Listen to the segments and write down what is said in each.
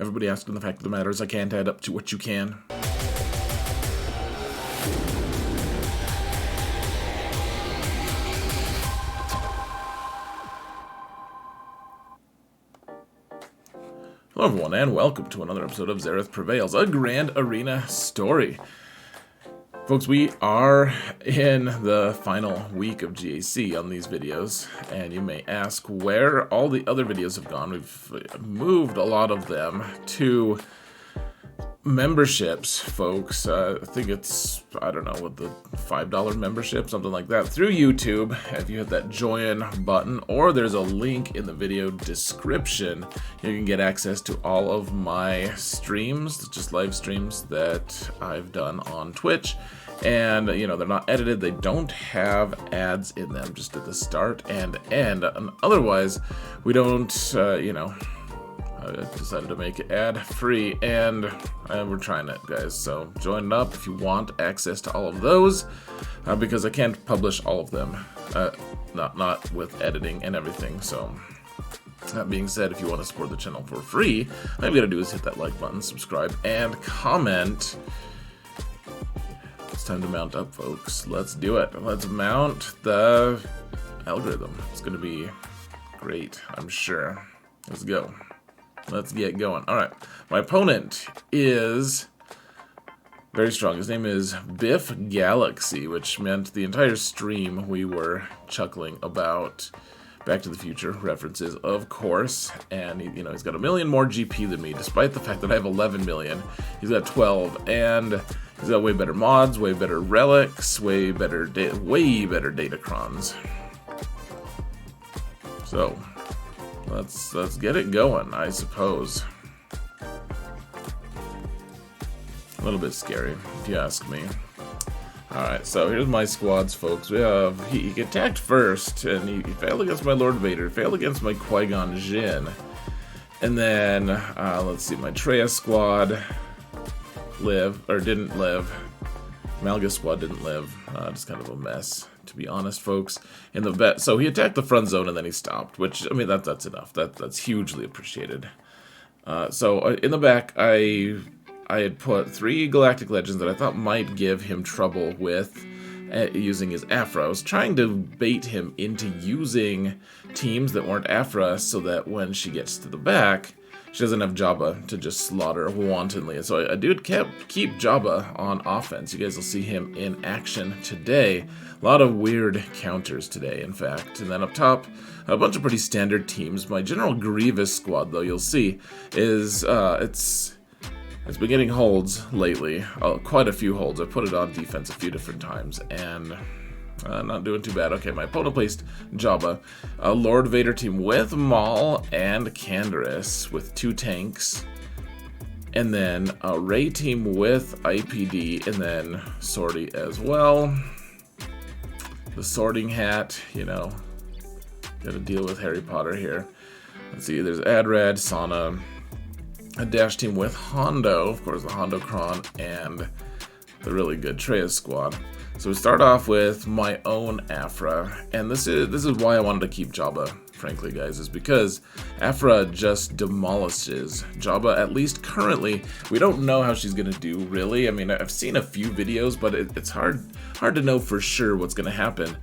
Everybody asking, the fact of the matter is I can't add up to what you can. Hello everyone, and welcome to another episode of Xaereth Prevails, a Grand Arena story. Folks, we are in the final week of GAC on these videos, and you may ask where all the other videos have gone. We've moved a lot of them to memberships, folks. I think it's, I don't know, what the $5 membership, something like that, through YouTube. If you hit that join button, or there's a link in the video description, you can get access to all of my streams, just live streams that I've done on Twitch. And, you know, they're not edited, they don't have ads in them, just at the start and end. And otherwise, we don't, I decided to make it ad-free, and we're trying it, guys. So join up if you want access to all of those, because I can't publish all of them, not with editing and everything. So that being said, if you want to support the channel for free, all you gotta do is hit that like button, subscribe, and comment. It's time to mount up, folks. Let's do it. Let's mount the algorithm. It's gonna be great, I'm sure. Let's go. Let's get going. Alright, my opponent is very strong. His name is Biff Galaxy, which meant the entire stream we were chuckling about Back to the Future references, of course. And he's got 1 million more GP than me, despite the fact that I have 11 million. He's got 12, and he's got way better mods, way better relics, way better datacrons. So let's get it going, I suppose. A little bit scary, if you ask me. Alright, so here's my squads, folks. We have, he attacked first, and he failed against my Lord Vader, failed against my Qui-Gon Jinn. And then, let's see, my Traya squad didn't live. Malgus squad didn't live. Just kind of a mess, to be honest, folks. In the bet, so he attacked the front zone and then he stopped, which, I mean, that's enough. That's hugely appreciated. So in the back, I had put 3 Galactic Legends that I thought might give him trouble with using his Aphra. I was trying to bait him into using teams that weren't Aphra so that when she gets to the back, she doesn't have Jabba to just slaughter wantonly. And so I did keep Jabba on offense. You guys will see him in action today. A lot of weird counters today, in fact. And then up top, a bunch of pretty standard teams. My General Grievous squad, though, you'll see, is it's been getting holds lately. Quite a few holds. I put it on defense a few different times, and not doing too bad. Okay, my opponent placed Jabba. A Lord Vader team with Maul and Canderous with 2 tanks. And then a REY team with IPD, and then Sortie as well. The Sorting Hat, gotta deal with Harry Potter here. Let's see, there's AdRad, Sana, a Dash team with Hondo, of course the Hondo Cron, and the really good Traya squad. So we start off with my own Aphra, and this is why I wanted to keep Jabba, frankly, guys, is because Aphra just demolishes Jabba, at least currently. We don't know how she's gonna do, really. I mean, I've seen a few videos, but it's hard to know for sure what's gonna happen.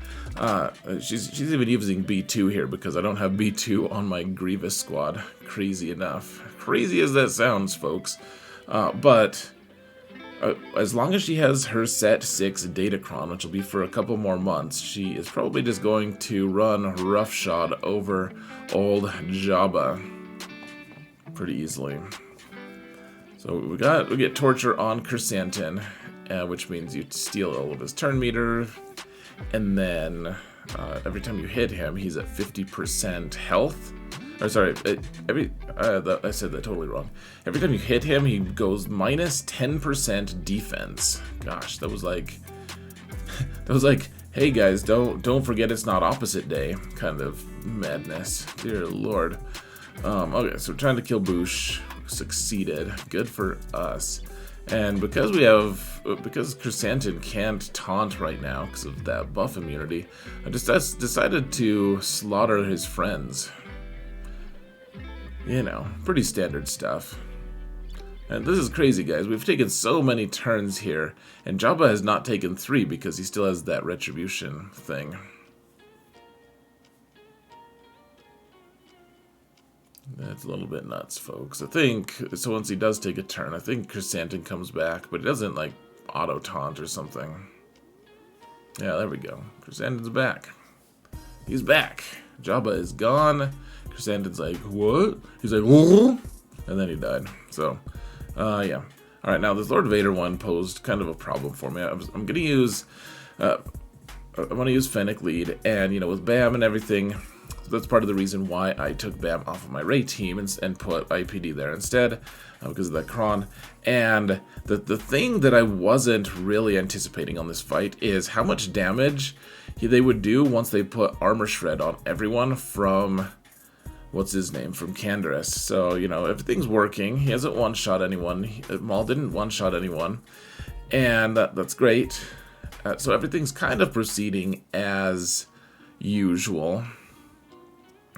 She's even using B2 here because I don't have B2 on my Grievous squad. Crazy enough. Crazy as that sounds, folks. But as long as she has her set 6 datacron, which will be for a couple more months, she is probably just going to run roughshod over old Jabba pretty easily. So we get torture on Chrysanthemum, which means you steal all of his turn meter, and then every time you hit him, he's at 50% health. Or sorry, I said that totally wrong. Every time you hit him, he goes minus 10% defense. Gosh, that was like, hey guys, don't forget it's not opposite day kind of madness. Dear Lord. Okay, so we're trying to kill Boosh. Succeeded. Good for us. And because Chrysanthemum can't taunt right now because of that buff immunity, I just decided to slaughter his friends. You know, pretty standard stuff. And this is crazy, guys. We've taken so many turns here, and Jabba has not taken 3 because he still has that retribution thing. That's a little bit nuts, folks. I think, so once he does take a turn, I think Chrysanthemum comes back, but he doesn't, like, auto-taunt or something. Yeah, there we go. Chrysanthemum's back. He's back. Jabba is gone. Chrysanthemum's like, what? He's like, whoa! And then he died. So, yeah. Alright, now this Lord Vader one posed kind of a problem for me. I'm gonna use, I want to use Fennec lead, and, you know, with BAM and everything, that's part of the reason why I took BAM off of my REY team and put IPD there instead, because of that cron. And the thing that I wasn't really anticipating on this fight is how much damage they would do once they put Armor Shred on everyone from, what's his name, from Canderous. So, you know, everything's working. He hasn't one-shot anyone. Maul didn't one-shot anyone. And that's great. So everything's kind of proceeding as usual.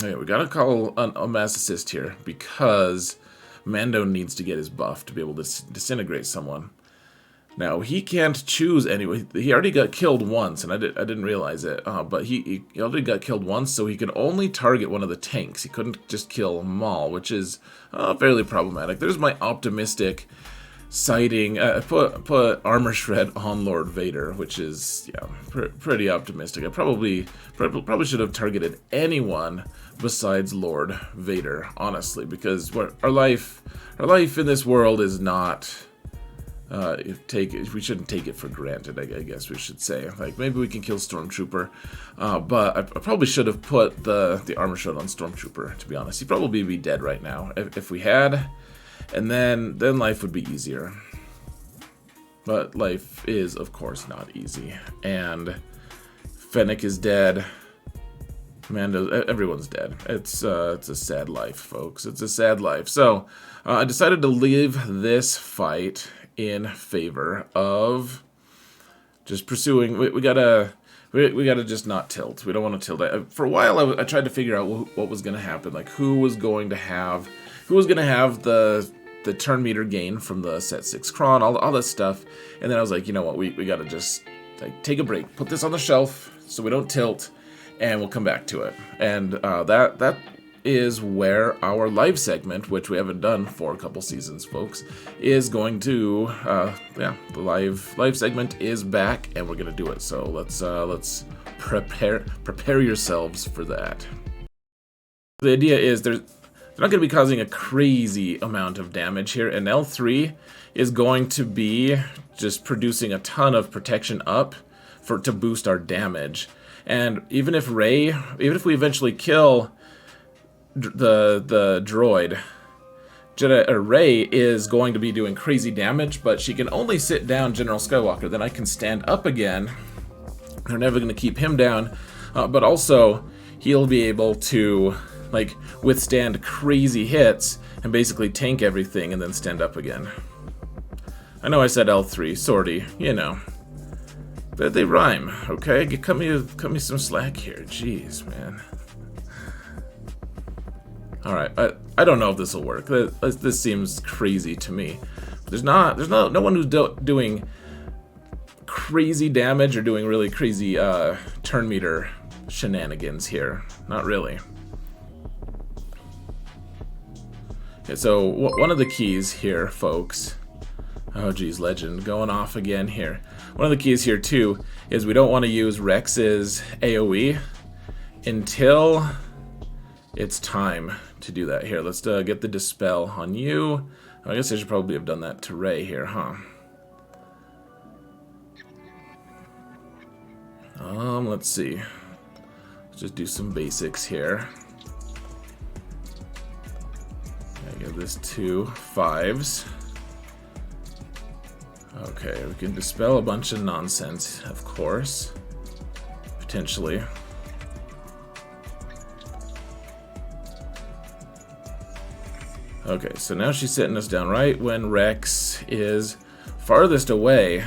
Okay, we gotta call a mass assist here because Mando needs to get his buff to be able to disintegrate someone. Now, he can't choose anyway. He already got killed once, and I didn't realize it. But he already got killed once, so he could only target one of the tanks. He couldn't just kill Maul, which is fairly problematic. There's my optimistic sighting. Put Armor Shred on Lord Vader, which is, yeah, pretty optimistic. I probably should have targeted anyone besides Lord Vader, honestly, because our life in this world is not. We shouldn't take it for granted, I guess we should say. Like, maybe we can kill Stormtrooper, but I probably should have put the Armor Shred on Stormtrooper, to be honest. He'd probably be dead right now if we had, and then life would be easier. But life is, of course, not easy. And Fennec is dead. Mando, everyone's dead. It's a sad life, folks. It's a sad life. So, I decided to leave this fight in favor of just pursuing. We gotta just not tilt. We don't want to tilt. For a while, I tried to figure out what was gonna happen. Like, who was gonna have the turn meter gain from the set 6 cron, all that stuff. And then I was like, you know what, we gotta just, like, take a break, put this on the shelf so we don't tilt, and we'll come back to it. And that is where our live segment, which we haven't done for a couple seasons, folks, is going to, yeah, the live segment is back, and we're gonna do it. So let's prepare yourselves for that. The idea is they're not going to be causing a crazy amount of damage here, and L3 is going to be just producing a ton of protection up to boost our damage. And even if we eventually kill the droid, REY is going to be doing crazy damage, but she can only sit down General Skywalker. Then I can stand up again. They're never going to keep him down, but also he'll be able to, like, withstand crazy hits and basically tank everything and then stand up again. I know I said L3, sorry, you know. But they rhyme, okay? Cut me some slack here. Jeez, man. Alright, I don't know if this will work. This seems crazy to me. There's no one who's doing crazy damage or doing really crazy turn meter shenanigans here. Not really. Okay, so one of the keys here, folks. Oh geez, Legend going off again here. One of the keys here too is we don't want to use Rex's AoE until it's time to do that. Here, let's get the Dispel on you. I guess I should probably have done that to REY here, huh? Let's see. Let's just do some basics here. I give this 2 5s. Okay, we can dispel a bunch of nonsense, of course. Potentially. Okay, so now she's sitting us down right when Rex is farthest away.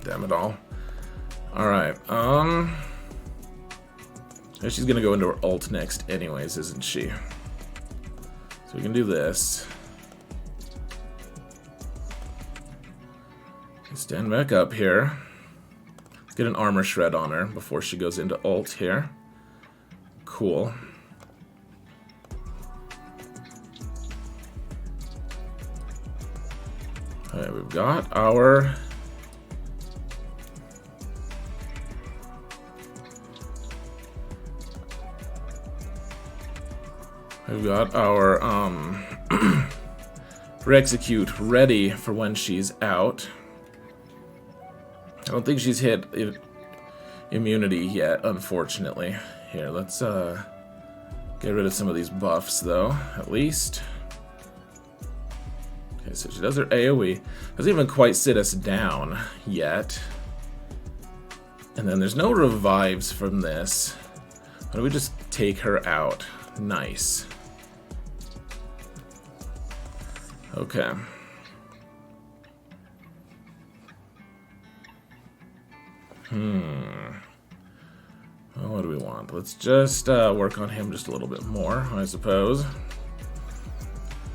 Damn it all. Alright, she's gonna go into her ult next anyways, isn't she? So we can do this. Stand back up here. Let's get an armor shred on her before she goes into ult here. Cool. Alright, we've got our... We've got our, Execute ready for when she's out. I don't think she's hit immunity yet, unfortunately. Here, let's, get rid of some of these buffs, though, at least. Okay, so she does her AoE. Doesn't even quite sit us down yet. And then there's no revives from this. Why don't we just take her out? Nice. Okay. Well, what do we want? Let's just work on him just a little bit more, I suppose.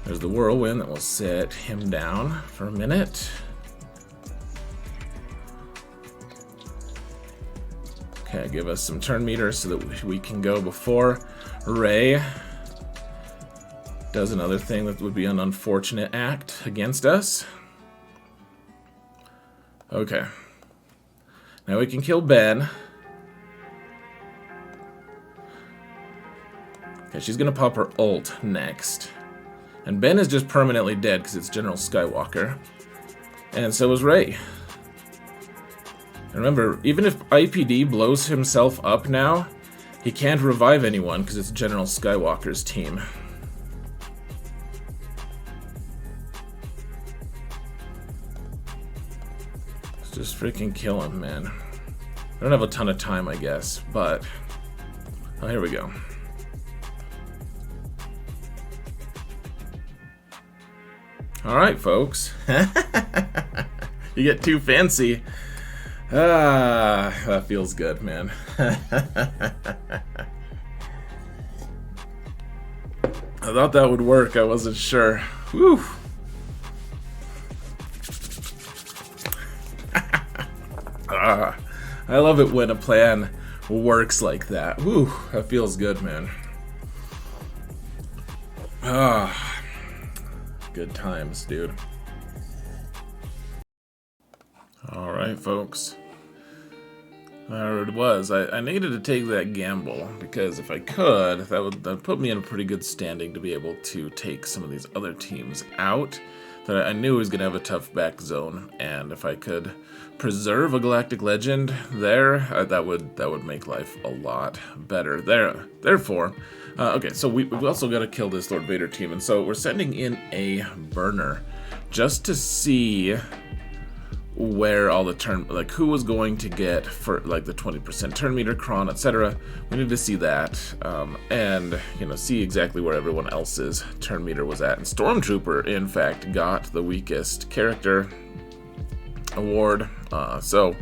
There's the whirlwind that will sit him down for a minute. Okay, give us some turn meters so that we can go before REY does another thing that would be an unfortunate act against us. Okay. Now we can kill Ben. Okay, she's gonna pop her ult next. And Ben is just permanently dead because it's General Skywalker. And so is REY. And remember, even if IPD blows himself up now, he can't revive anyone because it's General Skywalker's team. Let's just freaking kill him, man. I don't have a ton of time, I guess, but... Oh, here we go. Alright, folks. You get too fancy. Ah, that feels good, man. I thought that would work. I wasn't sure. Whew. I love it when a plan works like that. Whew, that feels good, man. Good times, dude. Alright, folks. There it was. I needed to take that gamble, because if I could, that'd put me in a pretty good standing to be able to take some of these other teams out that I knew was going to have a tough back zone, and if I could preserve a Galactic Legend there, that would make life a lot better. Therefore, okay, so we also got to kill this Lord Vader team, and so we're sending in a burner just to see where all the turn, like who was going to get for like the 20% turn meter, cron, etc. We need to see that, and you know, see exactly where everyone else's turn meter was at. And Stormtrooper, in fact, got the weakest character award. So,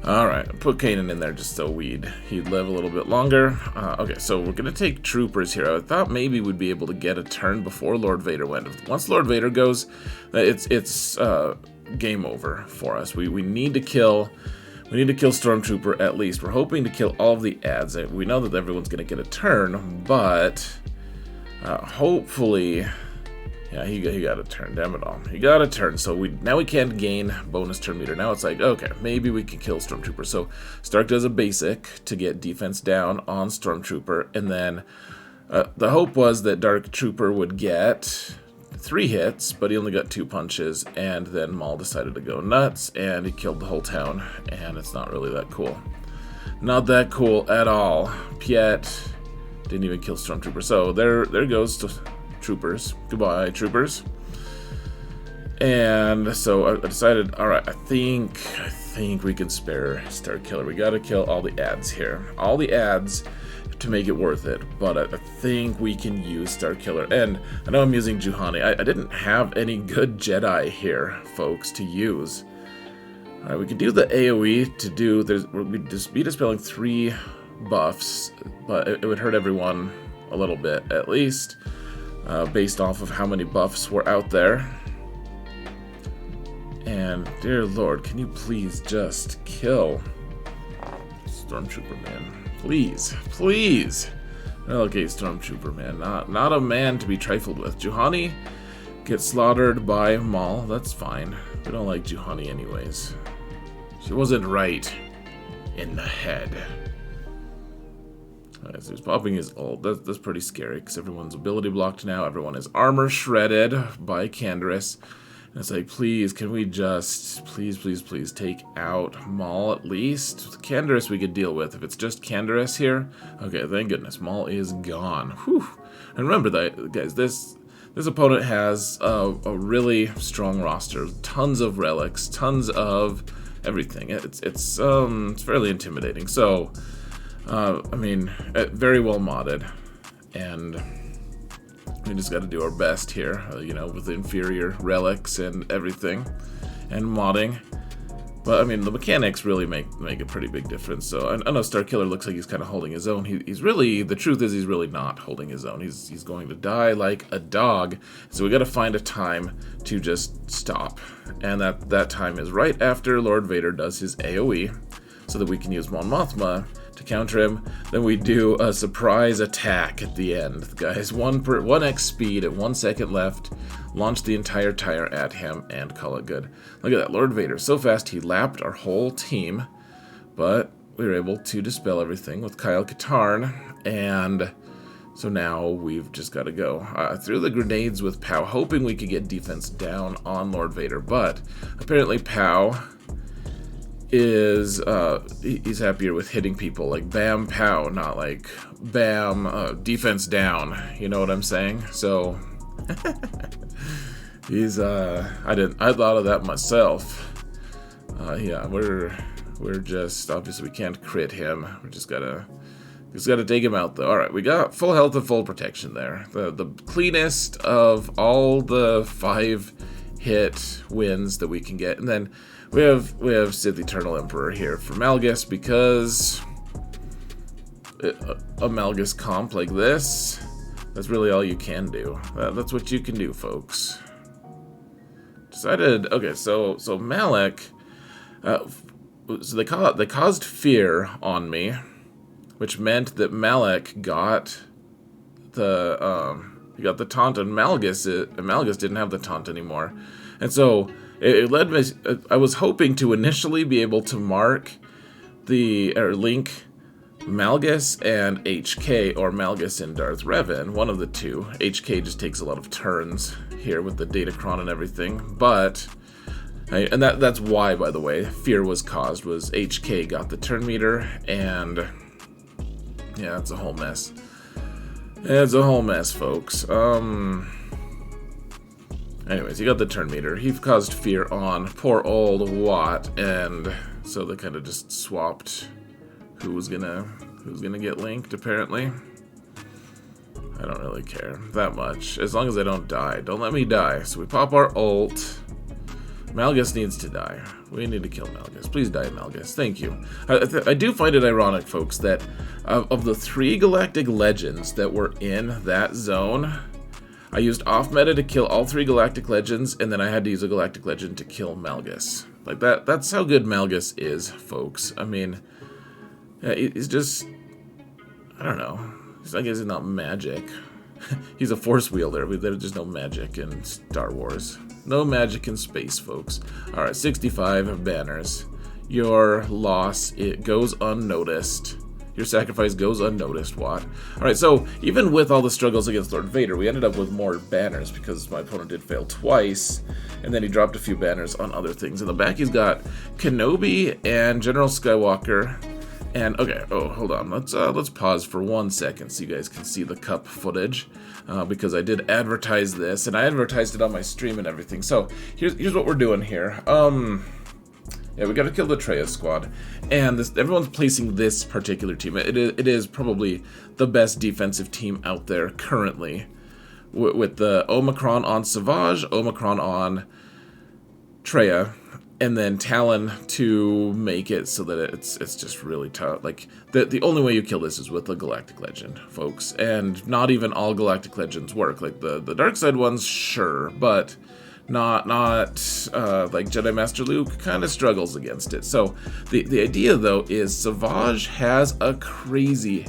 all right, put Kanan in there just so he'd live a little bit longer. Okay, so we're gonna take troopers here. I thought maybe we'd be able to get a turn before Lord Vader went. Once Lord Vader goes, it's game over for us. We need to kill Stormtrooper at least. We're hoping to kill all of the ads. We know that everyone's gonna get a turn, but hopefully, yeah, he got a turn. Damn it all, he got a turn. So now we can't gain bonus turn meter. Now it's like, okay, maybe we can kill Stormtrooper. So Stark does a basic to get defense down on Stormtrooper, and then the hope was that Dark Trooper would get 3 hits, but he only got 2 punches, and then Maul decided to go nuts, and he killed the whole town, and it's not really that cool. Not that cool at all. Piet didn't even kill Stormtrooper, so there goes to troopers. Goodbye, troopers. And so I decided, alright, I think we can spare Starkiller. We gotta kill all the ads here. All the ads to make it worth it, but I think we can use Starkiller. And I know I'm using Juhani. I didn't have any good Jedi here, folks, to use. Alright, we could do the AoE to do, we'd just be dispelling 3 buffs, but it would hurt everyone a little bit, at least, based off of how many buffs were out there. And, dear Lord, can you please just kill Stormtrooper Man? Please, please. Okay, Stormtrooper Man, not a man to be trifled with. Juhani gets slaughtered by Maul. That's fine. We don't like Juhani anyways. She wasn't right in the head. Alright, so he's popping his ult. That's pretty scary because everyone's ability blocked now. Everyone is armor shredded by Canderous. And it's like, please, can we just, please, please, please take out Maul at least? Canderous we could deal with. If it's just Canderous here, okay, thank goodness. Maul is gone. Whew. And remember that, guys, this opponent has a really strong roster. Tons of relics, tons of everything. It's fairly intimidating. So, I mean, very well modded. And we just got to do our best here, you know, with inferior relics and everything, and modding. But I mean, the mechanics really make a pretty big difference. So I know Starkiller looks like he's kind of holding his own. He's really, the truth is, he's really not holding his own. He's going to die like a dog. So we got to find a time to just stop, and that time is right after Lord Vader does his AOE, so that we can use Mon Mothma to counter him. Then we do a surprise attack at the end, guys. 1x speed at 1 second left. Launch the entire tire at him and call it good. Look at that, Lord Vader. So fast he lapped our whole team, but we were able to dispel everything with Kyle Katarn, and so now we've just got to go. Threw the grenades with Pow, hoping we could get defense down on Lord Vader, but apparently Pow is he's happier with hitting people like bam pow, not like bam defense down, you know what I'm saying? So he's I thought of that myself. Yeah, we're just, obviously we can't crit him. We just gotta take him out though. Alright, we got full health and full protection there. The cleanest of all the 5 hit wins that we can get. And then we have Sith Eternal Emperor here for Malgus, because a Malgus comp like this, that's really all you can do. That's what you can do, folks. Decided, okay, so Malak, so they caused fear on me, which meant that Malak got the he got the taunt, and Malgus didn't have the taunt anymore, and so it led me. I was hoping to initially be able to mark link Malgus and HK, or Malgus and Darth Revan, one of the two. HK just takes a lot of turns here with the Datacron and everything, but and that's why, by the way, fear was caused, was HK got the turn meter, and yeah, it's a whole mess. It's a whole mess, folks. Anyways, he got the turn meter. He caused fear on poor old Watt, and so they kind of just swapped who was gonna get linked, apparently. I don't really care that much, as long as I don't die. Don't let me die. So we pop our ult. Malgus needs to die. We need to kill Malgus. Please die, Malgus. Thank you. I do find it ironic, folks, that of the 3 Galactic Legends that were in that zone, I used off-meta to kill all 3 Galactic Legends, and then I had to use a Galactic Legend to kill Malgus. Like, that's how good Malgus is, folks. I mean, yeah, he's just, I don't know. I guess he's not magic. He's a force wielder. There's just no magic in Star Wars. No magic in space, folks. Alright, 65 banners. Your loss, it goes unnoticed. Your sacrifice goes unnoticed, Watt. Alright, so even with all the struggles against Lord Vader, we ended up with more banners because my opponent did fail twice, and then he dropped a few banners on other things. In the back, he's got Kenobi and General Skywalker. And okay, oh, hold on. Let's pause for 1 second so you guys can see the cup footage, because I did advertise this, and I advertised it on my stream and everything. So here's what we're doing here. Yeah, we got to kill the Traya squad, and everyone's placing this particular team. It is probably the best defensive team out there currently, with the Omicron on Savage, Omicron on Traya, and then Talon to make it so that it's just really tough. Like, the only way you kill this is with a Galactic Legend, folks. And not even all Galactic Legends work. Like, the Dark Side ones, sure, but not like Jedi Master Luke kind of struggles against it. So the idea though is Savage has a crazy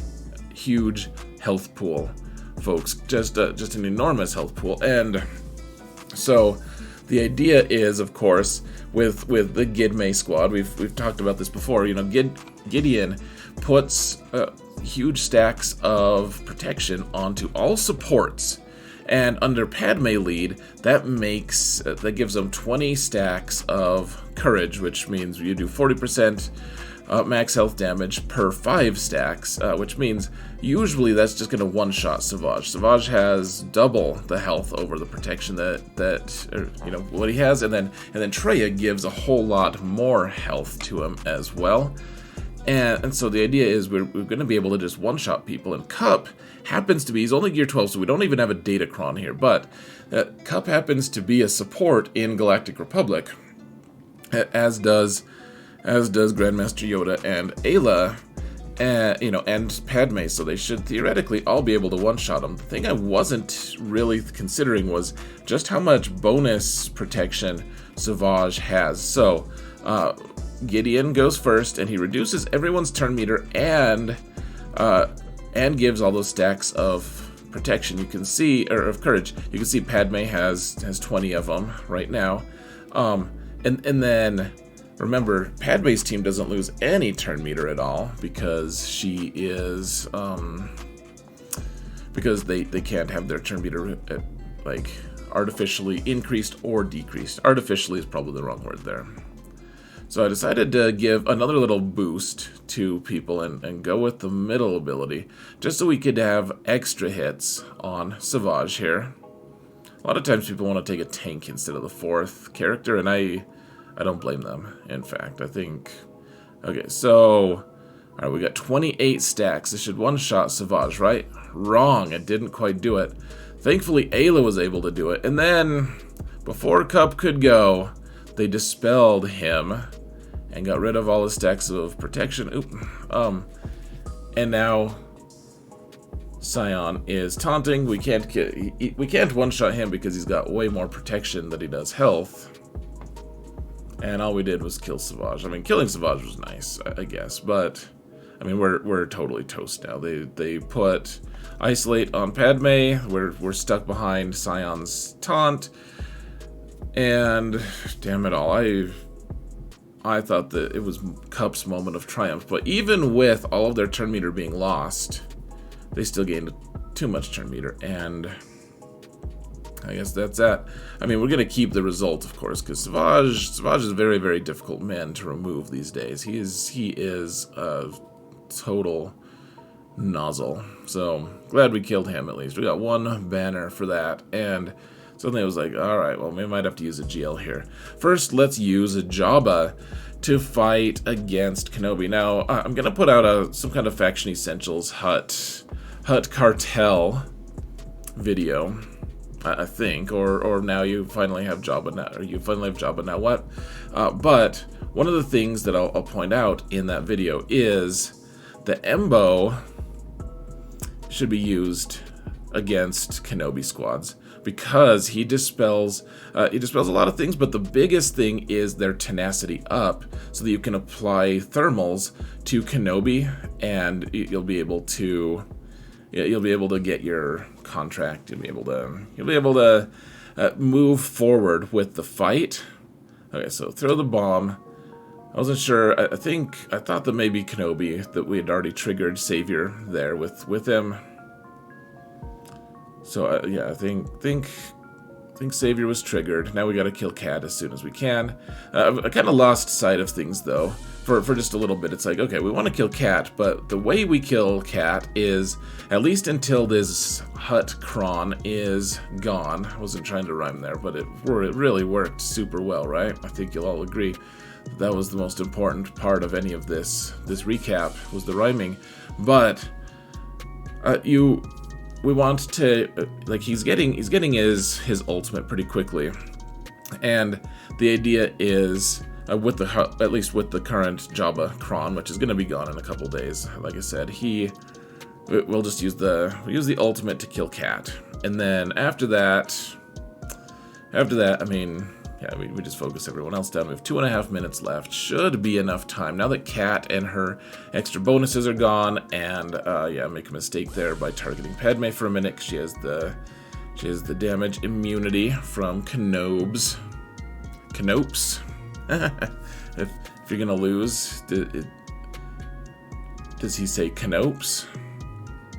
huge health pool, folks, just an enormous health pool. And so the idea is, of course, with the Gidme squad, we've talked about this before, you know, Gideon puts huge stacks of protection onto all supports. And under Padme lead, that gives them 20 stacks of courage, which means you do 40% max health damage per 5 stacks, which means usually that's just going to one-shot Savage. Savage has double the health over the protection that you know, what he has, and then Traya gives a whole lot more health to him as well. And so the idea is we're going to be able to just one-shot people, and Cup happens to be, he's only gear 12, so we don't even have a Datacron here, but Cup happens to be a support in Galactic Republic, as does Grandmaster Yoda and Ayla, you know, and Padme, so they should theoretically all be able to one-shot him. The thing I wasn't really considering was just how much bonus protection Savage has. So, Gideon goes first, and he reduces everyone's turn meter and gives all those stacks of protection. You can see, or of courage. You can see Padme has 20 of them right now, and then remember, Padme's team doesn't lose any turn meter at all because she is because they can't have their turn meter like artificially increased or decreased. Artificially is probably the wrong word there. So I decided to give another little boost to people and go with the middle ability, just so we could have extra hits on Savage here. A lot of times people want to take a tank instead of the 4th character, and I don't blame them, in fact. I think... Okay, so... Alright, we got 28 stacks. This should one-shot Savage, right? Wrong, it didn't quite do it. Thankfully, Ayla was able to do it. And then, before Cup could go, they dispelled him and got rid of all his stacks of protection. And now Scion is taunting. We can't one-shot him because he's got way more protection than he does health. And all we did was kill Savage. I mean, killing Savage was nice, I guess, but I mean, we're totally toast now. They put Isolate on Padme. We're stuck behind Scion's taunt. And damn it all, I thought that it was Cup's moment of triumph, but even with all of their turn meter being lost, they still gained too much turn meter, and I guess that's that. I mean, we're gonna keep the result, of course, because Savage is a very, very difficult man to remove these days. He is a total nozzle. So glad we killed him at least. We got one banner for that, and suddenly I was like, alright, well, we might have to use a GL here. First, let's use a Jabba to fight against Kenobi. Now, I'm going to put out some kind of Faction Essentials Hut Cartel video, I think, or now you finally have Jabba now, or you finally have Jabba now what? But one of the things that I'll point out in that video is the Embo should be used against Kenobi squads, because he dispels a lot of things, but the biggest thing is their tenacity up, so that you can apply thermals to Kenobi, and you'll be able to get your contract. You'll be able to move forward with the fight. Okay, so throw the bomb. I wasn't sure. I thought that maybe Kenobi, that we had already triggered Savior there with him. So yeah, I think Savior was triggered. Now we gotta kill Cat as soon as we can. I kind of lost sight of things though, for just a little bit. It's like, okay, we want to kill Cat, but the way we kill Cat is, at least until this Hut Kron is gone. I wasn't trying to rhyme there, but it really worked super well, right? I think you'll all agree that was the most important part of any of this recap, was the rhyming. But we want to, like, he's getting his ultimate pretty quickly, and the idea is at least with the current Jabba Kron, which is going to be gone in a couple days. Like I said, we'll just use the ultimate to kill Cat, and then after that After that, I mean, yeah, we just focus everyone else down. We have 2.5 minutes left. Should be enough time. Now that Kat and her extra bonuses are gone, and yeah, make a mistake there by targeting Padme for a minute. She has the damage immunity from Canopes. if you're gonna lose, does he say Canopes?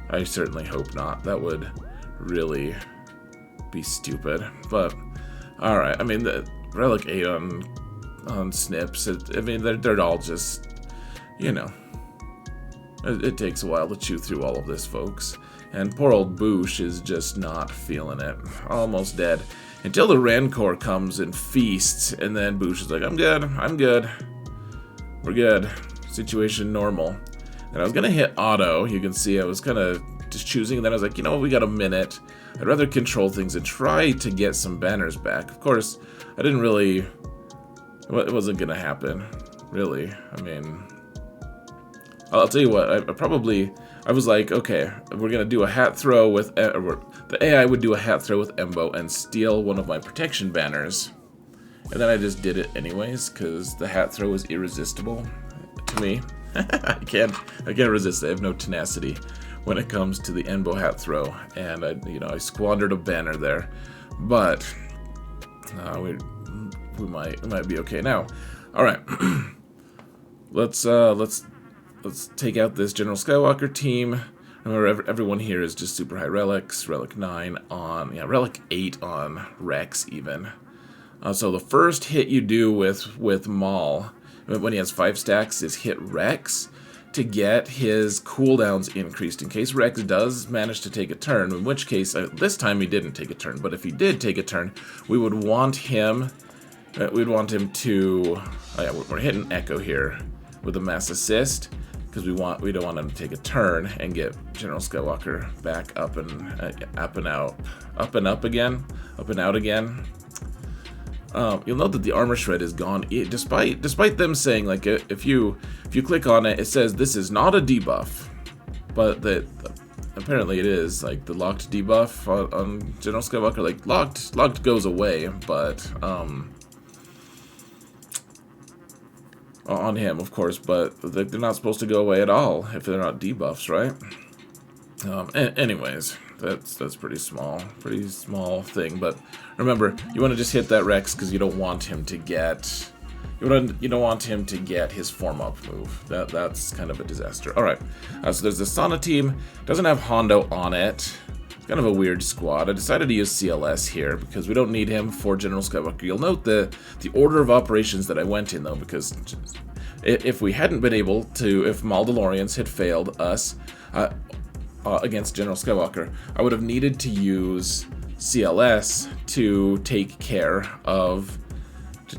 I certainly hope not. That would really be stupid. But all right, I mean, the Relic 8 on Snips, I mean, they're all just, you know, it takes a while to chew through all of this, folks. And poor old Boosh is just not feeling it. Almost dead. Until the Rancor comes and feasts, and then Boosh is like, I'm good. We're good. Situation normal. And I was gonna hit auto. You can see I was kind of just choosing, and then I was like, you know what, we got a minute. I'd rather control things and try to get some banners back. Of course, I didn't really... It wasn't gonna happen, really. I mean... I'll tell you what, I was like, okay, we're gonna do a hat throw with... the AI would do a hat throw with Embo and steal one of my protection banners. And then I just did it anyways, because the hat throw was irresistible to me. I can't resist it. I have no tenacity when it comes to the Embo hat throw, and I squandered a banner there, but we might be okay now. All right, let's take out this General Skywalker team. Remember, everyone here is just super high relics. Relic 9 on, yeah, Relic 8 on Rex even. So the first hit you do with Maul, when he has 5 stacks, is hit Rex to get his cooldowns increased in case Rex does manage to take a turn, in which case, this time he didn't take a turn, but if he did take a turn, we would want him, to, oh yeah, we're hitting Echo here with a mass assist, because we don't want him to take a turn and get General Skywalker back up and out again. You'll note that the armor shred is gone, despite them saying, like, if you click on it, it says this is not a debuff, but apparently it is. Like, the locked debuff on General Skywalker, like, locked goes away, but on him, of course, but they're not supposed to go away at all if they're not debuffs, right? Anyways, that's pretty small thing. But remember, you want to just hit that Rex because you don't want him to get his form up move. That's kind of a disaster. All right, so there's the Sana team. Doesn't have Hondo on it. Kind of a weird squad. I decided to use CLS here because we don't need him for General Skywalker. You'll note the order of operations that I went in, though, because if we hadn't been able to, if Mauldalorians had failed us against General Skywalker, I would have needed to use CLS to take care of, to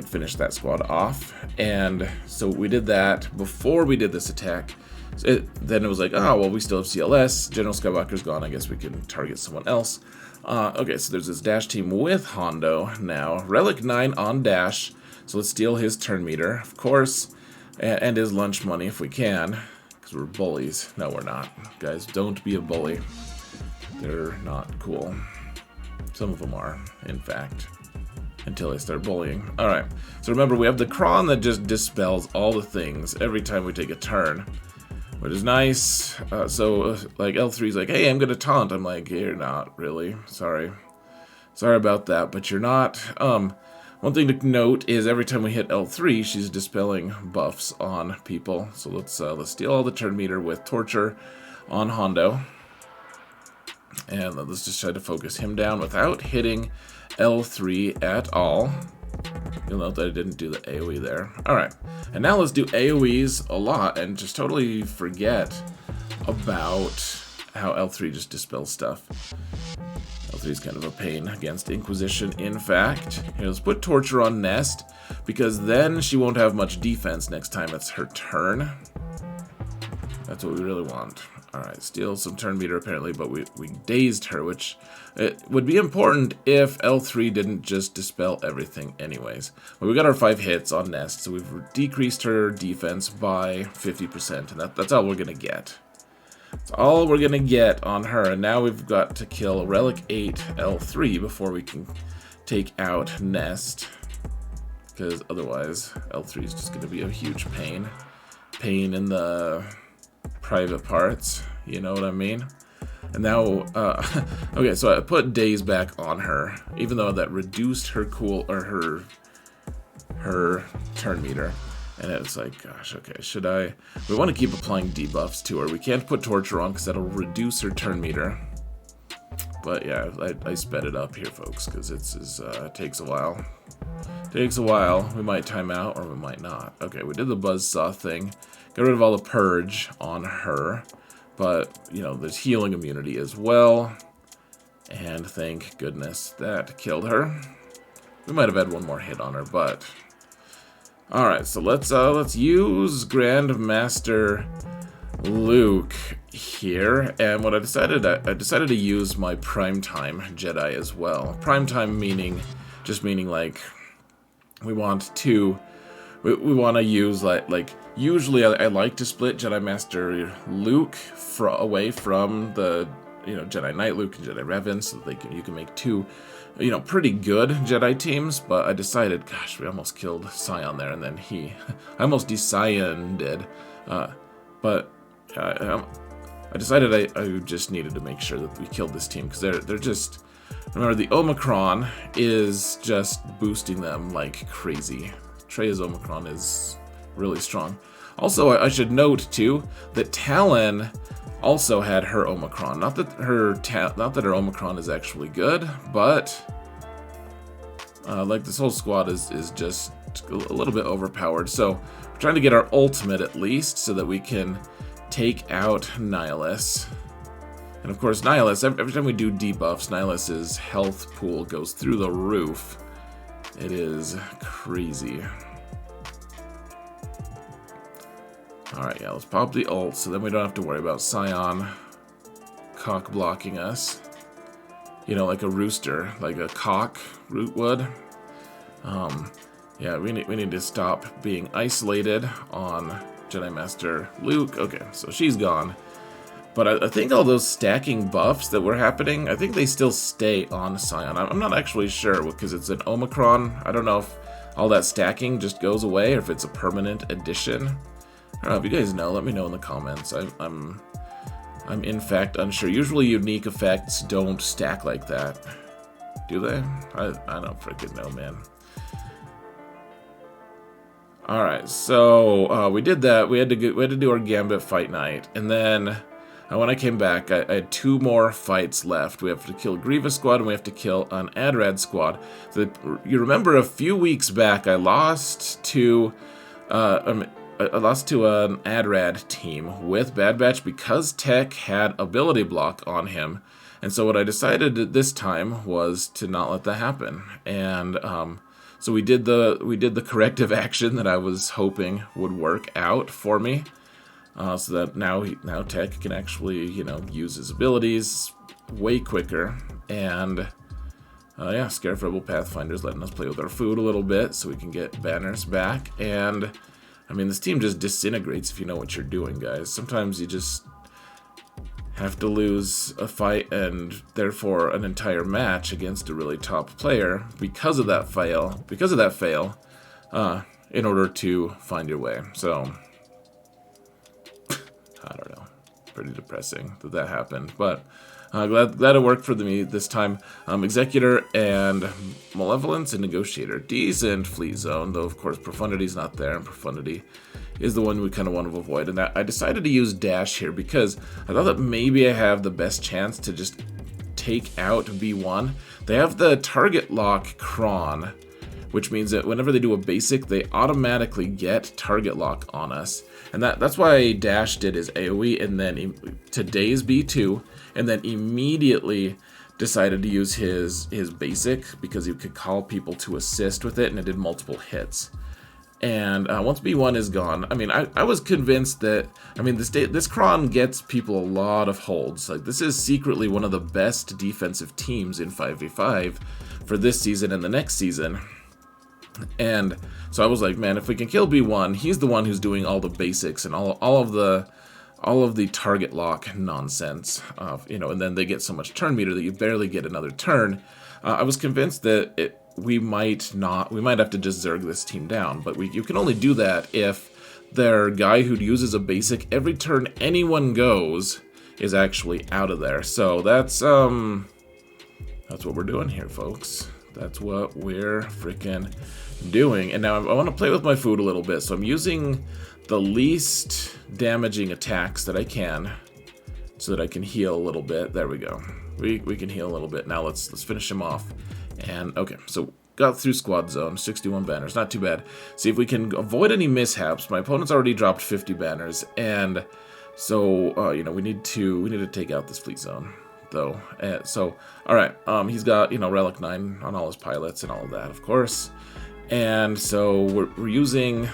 finish that squad off. And so we did that before we did this attack. Then it was like, oh, well, we still have CLS. General Skywalker's gone. I guess we can target someone else. Okay, so there's this Dash team with Hondo now. Relic 9 on Dash. So let's steal his turn meter, of course, and his lunch money if we can, because we're bullies. No, we're not. Guys, don't be a bully. They're not cool. Some of them are, in fact, until they start bullying. All right, so remember, we have the Kron that just dispels all the things every time we take a turn, which is nice. Like, L3's like, hey, I'm gonna taunt. I'm like, you're not, really. Sorry about that, but you're not. One thing to note is every time we hit L3, she's dispelling buffs on people. So let's steal all the turn meter with Torture on Hondo. And let's just try to focus him down without hitting L3 at all. You'll note that I didn't do the AoE there. Alright, and now let's do AoEs a lot and just totally forget about how L3 just dispels stuff. L3 is kind of a pain against Inquisition, in fact. Here, let's put Torture on Nest, because then she won't have much defense next time it's her turn. That's what we really want. Alright, steal some turn meter apparently, but we dazed her, which it would be important if L3 didn't just dispel everything anyways. But we got our 5 hits on Nest, so we've decreased her defense by 50%, and that's all we're gonna get. That's all we're gonna get on her, and now we've got to kill Relic 8 L3 before we can take out Nest, because otherwise L3 is just going to be a huge pain. Pain in the private parts, you know what I mean? And now, okay, so I put days back on her, even though that reduced her her turn meter. And it's like, gosh, okay, we want to keep applying debuffs to her. We can't put Torture on because that'll reduce her turn meter. But yeah, I sped it up here, folks, because it takes a while. Takes a while. We might time out or we might not. Okay, we did the buzzsaw thing. Got rid of all the purge on her. But, you know, there's healing immunity as well. And thank goodness that killed her. We might have had one more hit on her, but... Alright, so let's use Grandmaster Luke here. And what I decided to use my Primetime Jedi as well. Primetime meaning like we want to use like usually I like to split Jedi Master Luke away from the Jedi Knight Luke and Jedi Revan, so that you can make two pretty good Jedi teams. But I decided, gosh, we almost killed Scion there, and then I almost de-Scioned, but I decided I just needed to make sure that we killed this team, because they're just, remember, the Omicron is just boosting them like crazy. Traya's Omicron is really strong. Also, I should note too that Talon also had her Omicron. Not that her Omicron is actually good, but like this whole squad is just a little bit overpowered. So we're trying to get our ultimate at least, so that we can take out Nihilus. And of course, Nihilus, every time we do debuffs, Nihilus's health pool goes through the roof. It is crazy. Alright, yeah, let's pop the ult, so then we don't have to worry about Scion cock blocking us. Like a rooster, like a cock root would. Yeah, we need to stop being isolated on Jedi Master Luke. Okay, so she's gone. But I think all those stacking buffs that were happening, I think they still stay on Scion. I'm not actually sure, because it's an Omicron. I don't know if all that stacking just goes away, or if it's a permanent addition. I don't know if you guys know. Let me know in the comments. I'm in fact unsure. Usually unique effects don't stack like that. Do they? I don't freaking know, man. Alright, so we did that. We had to do our Gambit fight night. And then when I came back, I had 2 more fights left. We have to kill a Grievous squad, and we have to kill an AdRad squad. So you remember a few weeks back, I lost to an AdRad team with Bad Batch because Tech had ability block on him. And so what I decided this time was to not let that happen. And so we did the corrective action that I was hoping would work out for me. So that now Tech can actually, use his abilities way quicker. And yeah, Scarif Rebel Pathfinder's letting us play with our food a little bit so we can get banners back. And I mean, this team just disintegrates if you know what you're doing, guys. Sometimes you just have to lose a fight and therefore an entire match against a really top player because of that fail. In order to find your way. So I don't know. Pretty depressing that happened, but glad it worked for me this time. Executor and Malevolence and Negotiator. Decent fleet zone, though of course Profundity's not there, and Profundity is the one we kind of want to avoid. And I decided to use Dash here because I thought that maybe I have the best chance to just take out B1. They have the target lock Kron, which means that whenever they do a basic, they automatically get target lock on us. And that's why Dash did his AoE and then today's B2, and then immediately decided to use his basic because he could call people to assist with it, and it did multiple hits. And once B1 is gone, I mean, I was convinced that, I mean, this Kron gets people a lot of holds. Like, this is secretly one of the best defensive teams in 5v5 for this season and the next season. And so I was like, man, if we can kill B1, he's the one who's doing all the basics and all of the target lock nonsense, and then they get so much turn meter that you barely get another turn. I was convinced that we might have to just Zerg this team down, but you can only do that if their guy who uses a basic every turn anyone goes is actually out of there. So that's what we're doing here, folks. That's what we're freaking doing. And now I want to play with my food a little bit, so I'm using the least damaging attacks that I can so that I can heal a little bit. There we go. We can heal a little bit. Now let's finish him off. And okay, so got through squad zone, 61 banners, not too bad. See if we can avoid any mishaps. My opponent's already dropped 50 banners, and so you know, we need to take out this fleet zone though. So all right, he's got, you know, Relic 9 on all his pilots and all of that, of course. And so we're using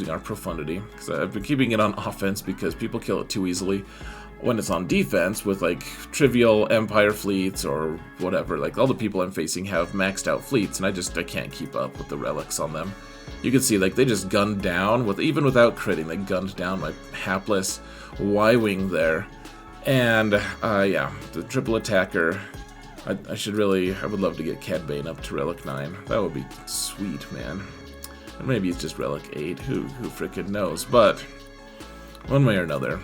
our profundity, because I've been keeping it on offense because people kill it too easily when it's on defense with like trivial Empire fleets or whatever. Like all the people I'm facing have maxed out fleets, and I can't keep up with the relics on them. You can see like they just gunned down even without critting, they gunned down my hapless Y-wing there. And yeah, the triple attacker. I would love to get Cad Bane up to Relic 9. That would be sweet, man. Or maybe it's just Relic 8. Who frickin' knows? But one way or another,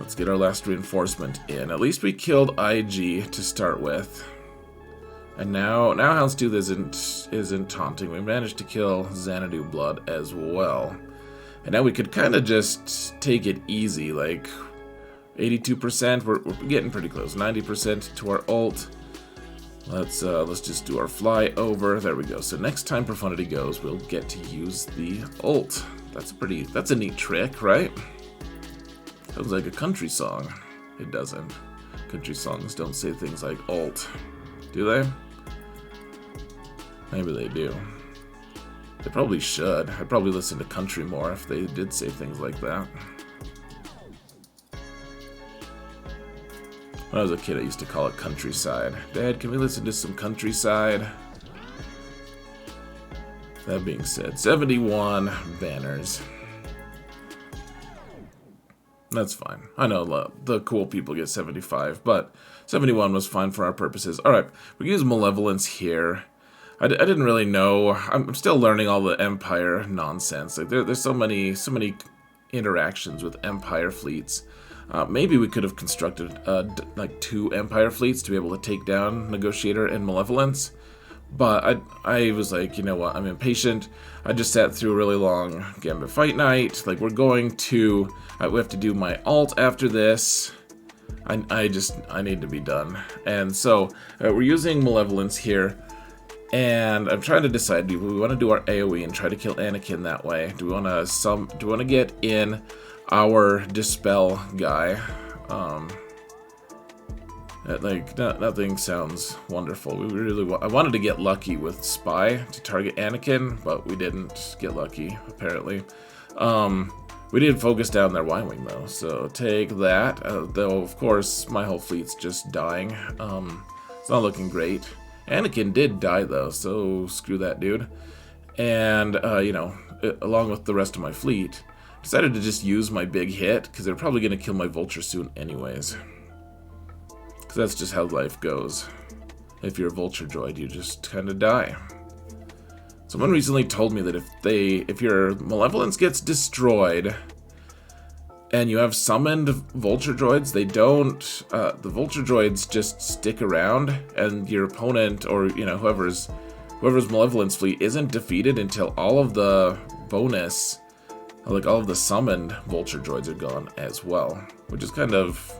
let's get our last reinforcement in. At least we killed IG to start with. And now Houndstooth isn't taunting. We managed to kill Xanadu Blood as well. And now we could kind of just take it easy, like 82%. We're getting pretty close. 90% to our ult. Let's just do our fly over. There we go. So next time Profundity goes, we'll get to use the ult. That's a neat trick, right? Sounds like a country song. It doesn't. Country songs don't say things like ult, do they? Maybe they do. They probably should. I'd probably listen to country more if they did say things like that. When I was a kid, I used to call it countryside. Dad, can we listen to some countryside? That being said, 71 banners. That's fine. I know the cool people get 75, but 71 was fine for our purposes. Alright, we can use Malevolence here. I didn't really know. I'm still learning all the Empire nonsense. Like there's so many interactions with Empire fleets. Maybe we could have constructed like 2 Empire fleets to be able to take down Negotiator and Malevolence. But I was like, you know what, I'm impatient. I just sat through a really long Gambit Fight Night. Like we have to do my alt after this. I need to be done. And so we're using Malevolence here. And I'm trying to decide, do we want to do our AoE and try to kill Anakin that way? Do we want to get in our Dispel guy? Nothing sounds wonderful. I wanted to get lucky with Spy to target Anakin, but we didn't get lucky, apparently. We did focus down their Y-Wing, though, so take that. Though, of course, my whole fleet's just dying. It's not looking great. Anakin did die, though, so screw that dude. And, you know, along with the rest of my fleet, decided to just use my big hit, because they're probably going to kill my Vulture soon anyways. Because that's just how life goes. If you're a Vulture droid, you just kind of die. Someone recently told me that if your Malevolence gets destroyed, and you have summoned Vulture droids, they don't, the Vulture droids just stick around, and your opponent, or, you know, whoever's Malevolence fleet isn't defeated until all of the bonus, like all of the summoned Vulture droids are gone as well, which is kind of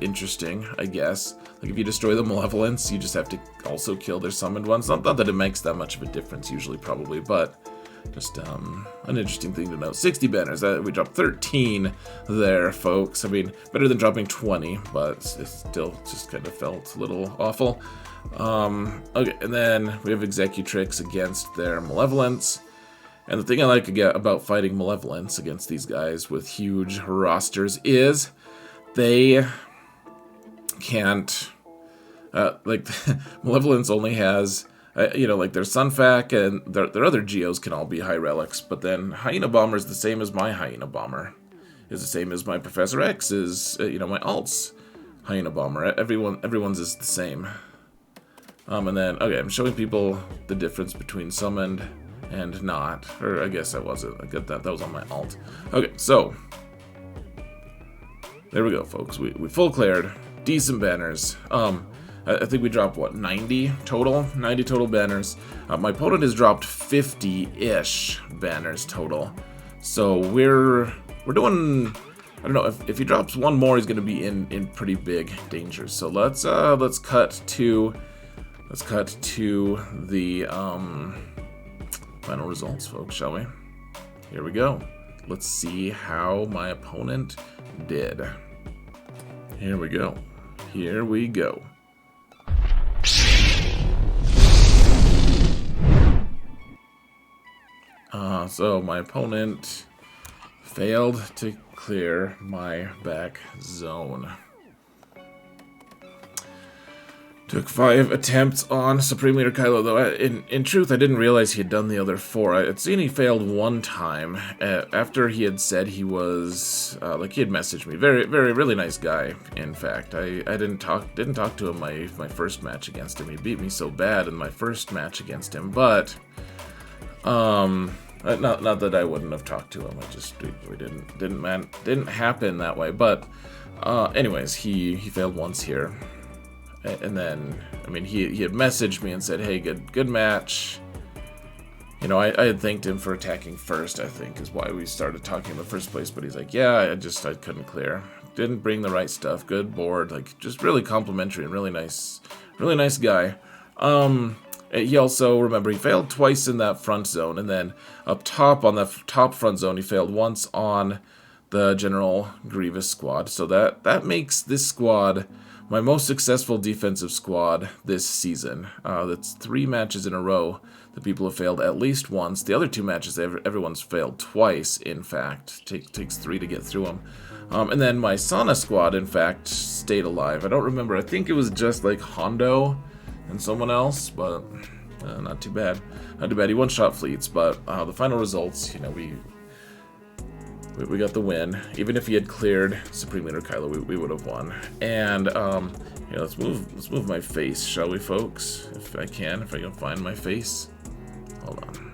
interesting, I guess. Like if you destroy the Malevolence, you just have to also kill their summoned ones. Not that it makes that much of a difference usually, probably, but just an interesting thing to know. 60 banners. We dropped 13 there, folks. I mean, better than dropping 20, but it still just kind of felt a little awful. Okay, and then we have Executrix against their Malevolence. And the thing I like about fighting Malevolence against these guys with huge rosters is they can't, like, Malevolence only has, you know, like their Sunfac and their other Geos can all be high relics, but then Hyena Bomber is the same as my Hyena Bomber, is the same as my Professor X, is, you know, my alts. Hyena Bomber. Everyone's is the same. And then, okay, I'm showing people the difference between summoned and not. Or I guess I wasn't. I got that. That was on my alt. Okay, so there we go, folks. We full cleared. Decent banners. I think we dropped, what, 90 total? 90 total banners. My opponent has dropped 50-ish banners total. So we're doing... I don't know, if he drops one more, he's going to be in pretty big danger. So let's cut to the final results, folks, shall we? Here we go. Let's see how my opponent did. Here we go. Here we go. So my opponent failed to clear my back zone. Took 5 attempts on Supreme Leader Kylo, though. In truth, I didn't realize he had done the other 4. I had seen he failed one time after he had said he was like he had messaged me. Really nice guy. In fact, I didn't talk to him my first match against him. He beat me so bad in my first match against him, but not that I wouldn't have talked to him. I just we didn't happen that way. But anyways, he failed once here. And then, I mean, he had messaged me and said, hey, good match. You know, I had thanked him for attacking first, I think, is why we started talking in the first place. But he's like, yeah, I couldn't clear. Didn't bring the right stuff. Good board. Like, just really complimentary and really nice guy. He also, remember, he failed twice in that front zone. And then up top on the top front zone, he failed once on the General Grievous squad. So that makes this squad my most successful defensive squad this season. That's 3 matches in a row that people have failed at least once. The other 2 matches, everyone's failed twice, in fact. Takes 3 to get through them. And then my Sana squad, in fact, stayed alive. I don't remember. I think it was just like Hondo and someone else, but not too bad. Not too bad. He one-shot fleets, but the final results, you know, we got the win. Even if he had cleared Supreme Leader Kylo, we would have won. And yeah, let's move my face, shall we, folks? If I can find my face. Hold on.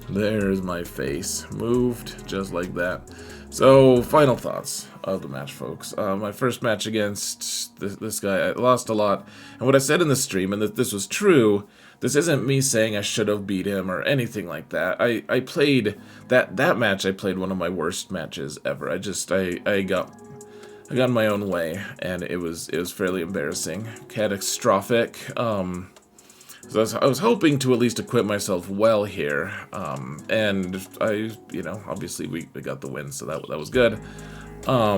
There's my face, moved just like that. So, final thoughts of the match, folks. My first match against this guy, I lost a lot. And what I said in the stream, and that this was true, this isn't me saying I should have beat him or anything like that. I played that match. I played one of my worst matches ever. I got in my own way, and it was fairly embarrassing, catastrophic. So I was hoping to at least equip myself well here, and you know, obviously we got the win, so that was good. I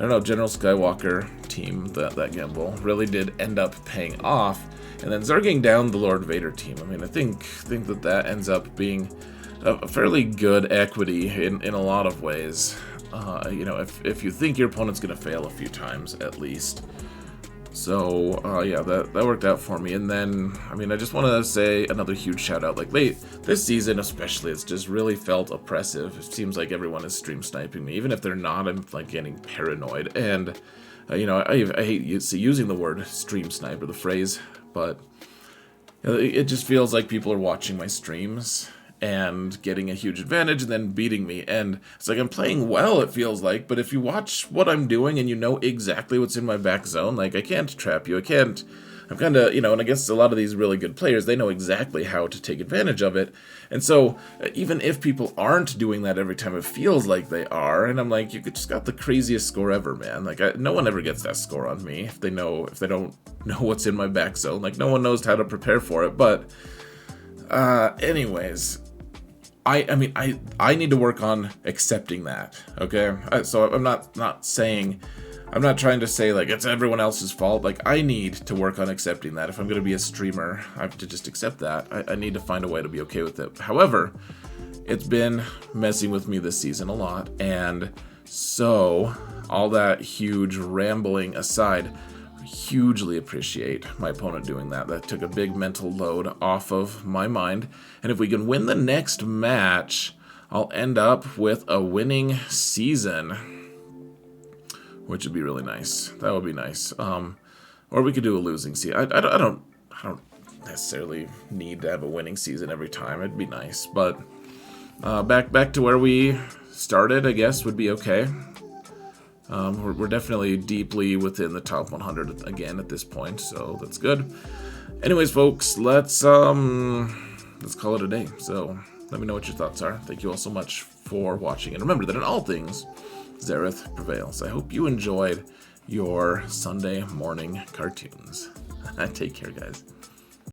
don't know, General Skywalker team, that gamble really did end up paying off. And then zerging down the Lord Vader team. I mean, I think that ends up being a fairly good equity in a lot of ways. You know, if you think your opponent's gonna fail a few times at least. So yeah, that worked out for me. And then, I mean, I just want to say another huge shout out. Like this season especially, it's just really felt oppressive. It seems like everyone is stream sniping me, even if they're not. I'm like getting paranoid. And you know, I hate using the word stream snipe or the phrase. But it just feels like people are watching my streams and getting a huge advantage and then beating me. And it's like I'm playing well, it feels like, but if you watch what I'm doing and you know exactly what's in my back zone, like I can't trap you, I'm kind of, you know, and against a lot of these really good players, they know exactly how to take advantage of it. And so, even if people aren't doing that every time, it feels like they are. And I'm like, you just got the craziest score ever, man. Like, no one ever gets that score on me if they don't know what's in my back zone. Like, no one knows how to prepare for it. But, anyways, I mean, I need to work on accepting that. Okay, so I'm not saying. I'm not trying to say, like, it's everyone else's fault. Like, I need to work on accepting that. If I'm going to be a streamer, I have to just accept that. I need to find a way to be okay with it. However, it's been messing with me this season a lot. And so, all that huge rambling aside, I hugely appreciate my opponent doing that. That took a big mental load off of my mind. And if we can win the next match, I'll end up with a winning season. which would be really nice. That would be nice. Or we could do a losing season. I don't necessarily need to have a winning season every time. It'd be nice, but back to where we started, I guess, would be okay. We're definitely deeply within the top 100 again at this point, so that's good. Anyways, folks, let's call it a day. So let me know what your thoughts are. Thank you all so much for watching, and remember that in all things, Xaereth prevails. I hope you enjoyed your Sunday morning cartoons. Take care, guys.